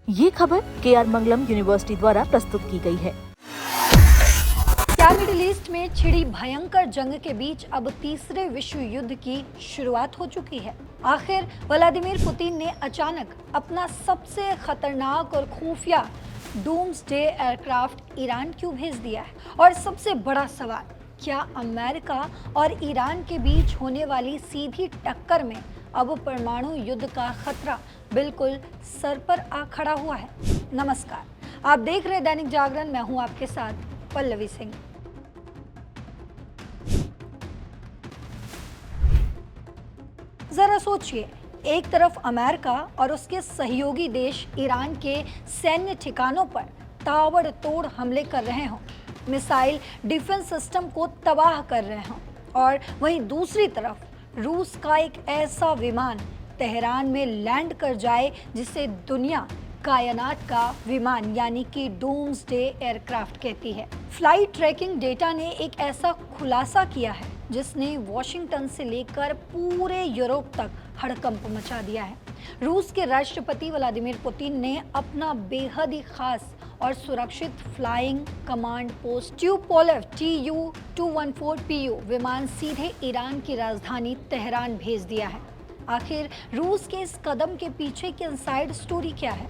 ये खबर KR मंगलम university द्वारा प्रस्तुत की गई है। क्या मिडिल ईस्ट में छिड़ी भयंकर जंग के बीच अब तीसरे विश्व युद्ध की शुरुआत हो चुकी है? आखिर व्लादिमीर पुतिन ने अचानक अपना सबसे खतरनाक और खुफिया डूम्सडे एयरक्राफ्ट ईरान क्यों भेज दिया है? और सबसे बड़ा सवाल, क्या अमेरिका और ईरान के बीच होने वाली सीधी टक्कर में अब परमाणु युद्ध का खतरा बिल्कुल सर पर आ खड़ा हुआ है? नमस्कार, आप देख रहे दैनिक जागरण। मैं हूं आपके साथ पल्लवी सिंह। जरा सोचिए, एक तरफ अमेरिका और उसके सहयोगी देश ईरान के सैन्य ठिकानों पर ताबड़तोड़ हमले कर रहे हों, मिसाइल डिफेंस सिस्टम को तबाह कर रहे हों, और वहीं दूसरी तरफ रूस का एक ऐसा विमान तेहरान में लैंड कर जाए जिसे दुनिया कायनात का विमान यानी कि डूम्सडे एयरक्राफ्ट कहती है। फ्लाइट ट्रैकिंग डेटा ने एक ऐसा खुलासा किया है जिसने वॉशिंगटन से लेकर पूरे यूरोप तक हड़कंप मचा दिया है। रूस के राष्ट्रपति व्लादिमीर पुतिन ने अपना बेहद ही खास और सुरक्षित फ्लाइंग कमांड पोस्ट ट्यूपोलेव TU-214PU विमान सीधे ईरान की राजधानी तेहरान भेज दिया है। आखिर रूस के इस कदम के पीछे की इनसाइड स्टोरी क्या है?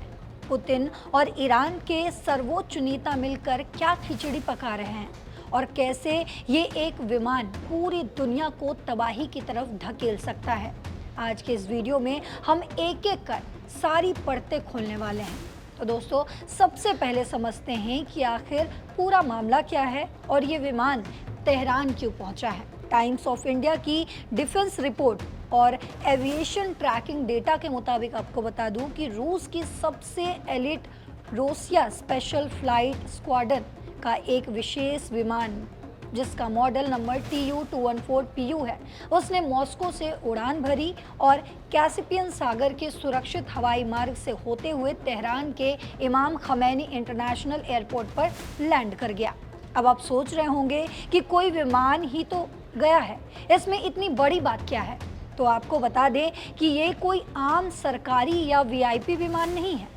पुतिन और ईरान के सर्वोच्च नेता मिलकर क्या खिचड़ी पका रहे हैं, और कैसे ये एक विमान पूरी दुनिया को तबाही की तरफ धकेल सकता है? आज के इस वीडियो में हम एक एक कर सारी परतें खोलने वाले हैं। तो दोस्तों, सबसे पहले समझते हैं कि आखिर पूरा मामला क्या है और ये विमान तेहरान क्यों पहुंचा है। टाइम्स ऑफ इंडिया की डिफेंस रिपोर्ट और एविएशन ट्रैकिंग डेटा के मुताबिक आपको बता दूं कि रूस की सबसे elite Russia special flight squadron का एक विशेष विमान, जिसका मॉडल नंबर TU-214PU है, उसने मॉस्को से उड़ान भरी और कैस्पियन सागर के सुरक्षित हवाई मार्ग से होते हुए तेहरान के इमाम खमैनी इंटरनेशनल एयरपोर्ट पर लैंड कर गया। अब आप सोच रहे होंगे कि कोई विमान ही तो गया है, इसमें इतनी बड़ी बात क्या है? तो आपको बता दें कि ये कोई आम सरकारी या VIP विमान नहीं है।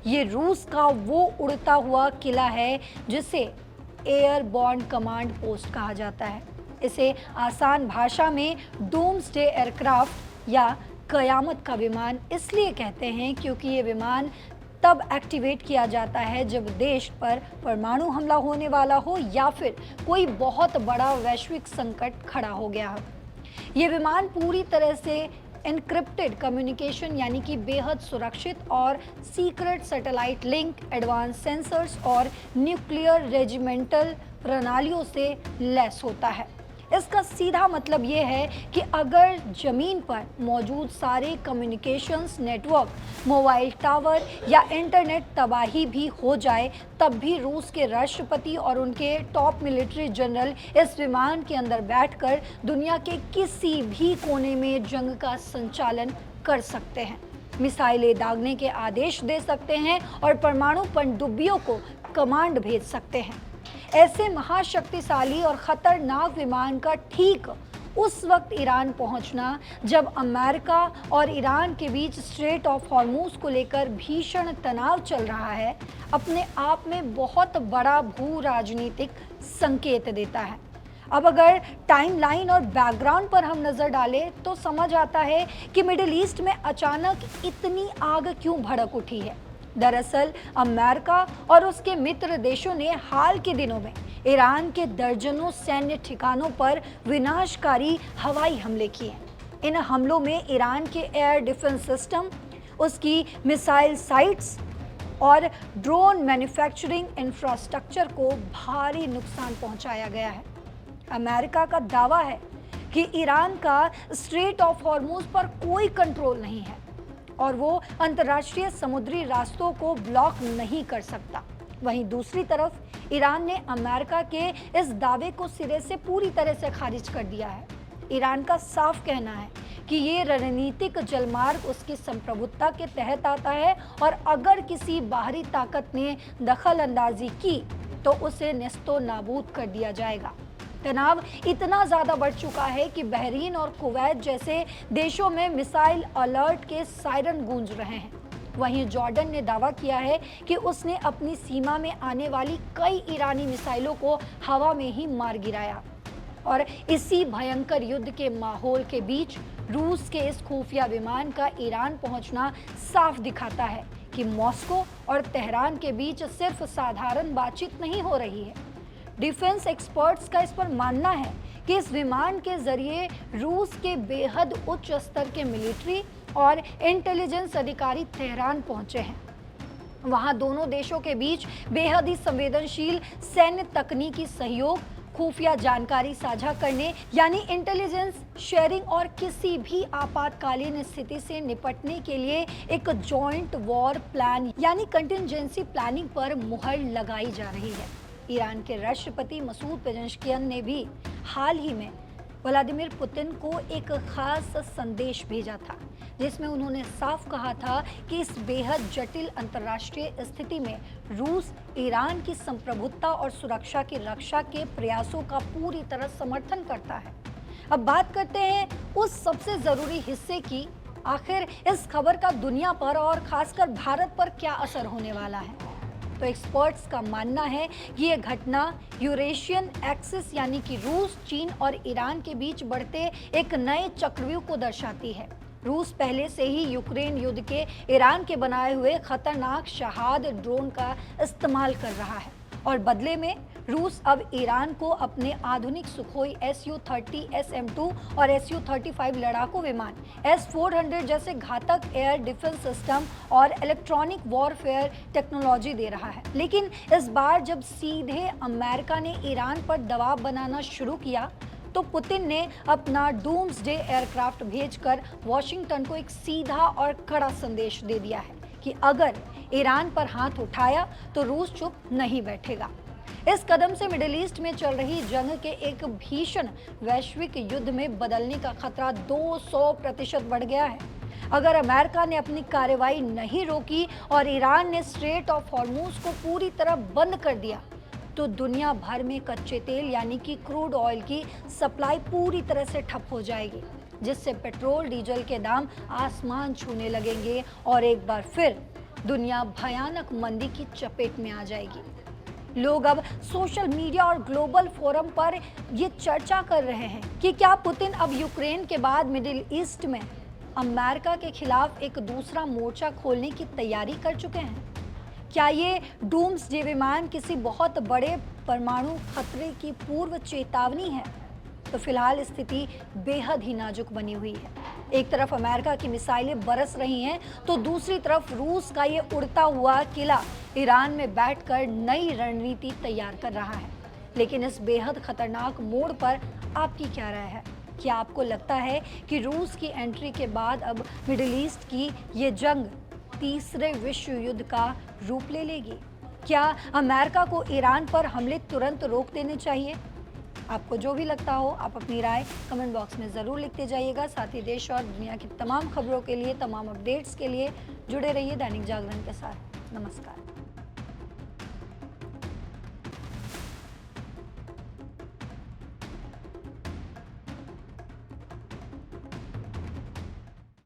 ये रूस का वो उड़ता हुआ किला है जिसे एयरबॉर्न कमांड पोस्ट कहा जाता है। इसे आसान भाषा में डूम्सडे एयरक्राफ्ट या कयामत का विमान इसलिए कहते हैं क्योंकि ये विमान तब एक्टिवेट किया जाता है जब देश पर परमाणु हमला होने वाला हो या फिर कोई बहुत बड़ा वैश्विक संकट खड़ा हो गया हो। ये विमान पूरी तरह से एनक्रिप्टेड कम्युनिकेशन यानी कि बेहद सुरक्षित और secret satellite link, advance sensors और न्यूक्लियर रेजिमेंटल प्रणालियों से लैस होता है। इसका सीधा मतलब ये है कि अगर जमीन पर मौजूद सारे कम्युनिकेशंस नेटवर्क, मोबाइल टावर या इंटरनेट तबाही भी हो जाए, तब भी रूस के राष्ट्रपति और उनके टॉप मिलिट्री जनरल इस विमान के अंदर बैठकर दुनिया के किसी भी कोने में जंग का संचालन कर सकते हैं, मिसाइलें दागने के आदेश दे सकते हैं और परमाणु पनडुब्बियों को कमांड भेज सकते हैं। ऐसे महाशक्तिशाली और खतरनाक विमान का ठीक उस वक्त ईरान पहुंचना जब अमेरिका और ईरान के बीच स्ट्रेट ऑफ हॉर्मूज को लेकर भीषण तनाव चल रहा है, अपने आप में बहुत बड़ा भू राजनीतिक संकेत देता है। अब अगर टाइमलाइन और बैकग्राउंड पर हम नजर डालें तो समझ आता है कि मिडिल ईस्ट में अचानक इतनी आग क्यों भड़क उठी है। दरअसल अमेरिका और उसके मित्र देशों ने हाल के दिनों में ईरान के दर्जनों सैन्य ठिकानों पर विनाशकारी हवाई हमले किए। इन हमलों में ईरान के एयर डिफेंस सिस्टम, उसकी मिसाइल साइट्स और ड्रोन मैन्युफैक्चरिंग इंफ्रास्ट्रक्चर को भारी नुकसान पहुंचाया गया है। अमेरिका का दावा है कि ईरान का स्ट्रेट ऑफ हॉर्मूज पर कोई कंट्रोल नहीं है और वो अंतर्राष्ट्रीय समुद्री रास्तों को ब्लॉक नहीं कर सकता। वहीं दूसरी तरफ ईरान ने अमेरिका के इस दावे को सिरे से पूरी तरह से खारिज कर दिया है। ईरान का साफ कहना है कि ये रणनीतिक जलमार्ग उसकी संप्रभुता के तहत आता है और अगर किसी बाहरी ताकत ने दखल अंदाजी की तो उसे नेस्तो नाबूद कर दिया जाएगा। तनाव इतना ज़्यादा बढ़ चुका है कि बहरीन और कुवैत जैसे देशों में मिसाइल अलर्ट के सायरन गूंज रहे हैं। वहीं जॉर्डन ने दावा किया है कि उसने अपनी सीमा में आने वाली कई ईरानी मिसाइलों को हवा में ही मार गिराया। और इसी भयंकर युद्ध के माहौल के बीच रूस के इस खुफिया विमान का ईरान पहुंचना साफ दिखाता है कि मॉस्को और तेहरान के बीच सिर्फ साधारण बातचीत नहीं हो रही है। डिफेंस एक्सपर्ट्स का इस पर मानना है कि इस विमान के जरिए रूस के बेहद उच्च स्तर के मिलिट्री और इंटेलिजेंस अधिकारी तेहरान पहुंचे हैं। वहां दोनों देशों के बीच बेहद ही संवेदनशील सैन्य तकनीकी सहयोग, खुफिया जानकारी साझा करने यानी इंटेलिजेंस शेयरिंग और किसी भी आपातकालीन स्थिति से निपटने के लिए एक जॉइंट वॉर प्लान यानी कंटिजेंसी प्लानिंग पर मुहर लगाई जा रही है। ईरान के राष्ट्रपति मसूद पेजेश्कियन ने भी हाल ही में व्लादिमीर पुतिन को एक खास संदेश भेजा था, जिसमें उन्होंने साफ कहा था कि इस बेहद जटिल अंतर्राष्ट्रीय स्थिति में रूस ईरान की संप्रभुता और सुरक्षा की रक्षा के प्रयासों का पूरी तरह समर्थन करता है। अब बात करते हैं उस सबसे जरूरी हिस्से की, आखिर इस खबर का दुनिया पर और खासकर भारत पर क्या असर होने वाला है। तो एक्सपर्ट्स का मानना है कि यह घटना यूरेशियन एक्सिस यानी कि रूस, चीन और ईरान के बीच बढ़ते एक नए चक्रव्यूह को दर्शाती है। रूस पहले से ही यूक्रेन युद्ध के ईरान के बनाए हुए खतरनाक शहाद ड्रोन का इस्तेमाल कर रहा है और बदले में रूस अब ईरान को अपने आधुनिक सुखोई Su-30 SM-2 और Su-35 लड़ाकू विमान, S-400 जैसे घातक एयर डिफेंस सिस्टम और इलेक्ट्रॉनिक वॉरफेयर टेक्नोलॉजी दे रहा है। लेकिन इस बार जब सीधे अमेरिका ने ईरान पर दबाव बनाना शुरू किया तो पुतिन ने अपना डूम्सडे एयरक्राफ्ट भेजकर वॉशिंगटन को एक सीधा और कड़ा संदेश दे दिया है कि अगर ईरान पर हाथ उठाया तो रूस चुप नहीं बैठेगा। इस कदम से मिडिल ईस्ट में चल रही जंग के एक भीषण वैश्विक युद्ध में बदलने का खतरा 200% बढ़ गया है। अगर अमेरिका ने अपनी कार्रवाई नहीं रोकी और ईरान ने स्ट्रेट ऑफ हॉर्मूज को पूरी तरह बंद कर दिया तो दुनिया भर में कच्चे तेल यानी कि क्रूड ऑयल की सप्लाई पूरी तरह से ठप हो जाएगी, जिससे पेट्रोल डीजल के दाम आसमान छूने लगेंगे और एक बार फिर दुनिया भयानक मंदी की चपेट में आ जाएगी। लोग अब सोशल मीडिया और ग्लोबल फोरम पर ये चर्चा कर रहे हैं कि क्या पुतिन अब यूक्रेन के बाद मिडिल ईस्ट में अमेरिका के खिलाफ एक दूसरा मोर्चा खोलने की तैयारी कर चुके हैं। क्या ये डूम्सडे विमान किसी बहुत बड़े परमाणु खतरे की पूर्व चेतावनी है? तो फिलहाल स्थिति बेहद ही नाजुक बनी हुई है। एक तरफ अमेरिका की मिसाइलें बरस रही हैं तो दूसरी तरफ रूस का ये उड़ता हुआ किला ईरान में बैठकर नई रणनीति तैयार कर रहा है। लेकिन इस बेहद खतरनाक मोड़ पर आपकी क्या राय है? क्या आपको लगता है कि रूस की एंट्री के बाद अब मिडिल ईस्ट की ये जंग तीसरे विश्व युद्ध का रूप ले लेगी? क्या अमेरिका को ईरान पर हमले तुरंत रोक देने चाहिए? आपको जो भी लगता हो आप अपनी राय कमेंट बॉक्स में ज़रूर लिखते जाइएगा। साथ ही देश और दुनिया की तमाम खबरों के लिए, तमाम अपडेट्स के लिए जुड़े रहिए दैनिक जागरण के साथ। नमस्कार।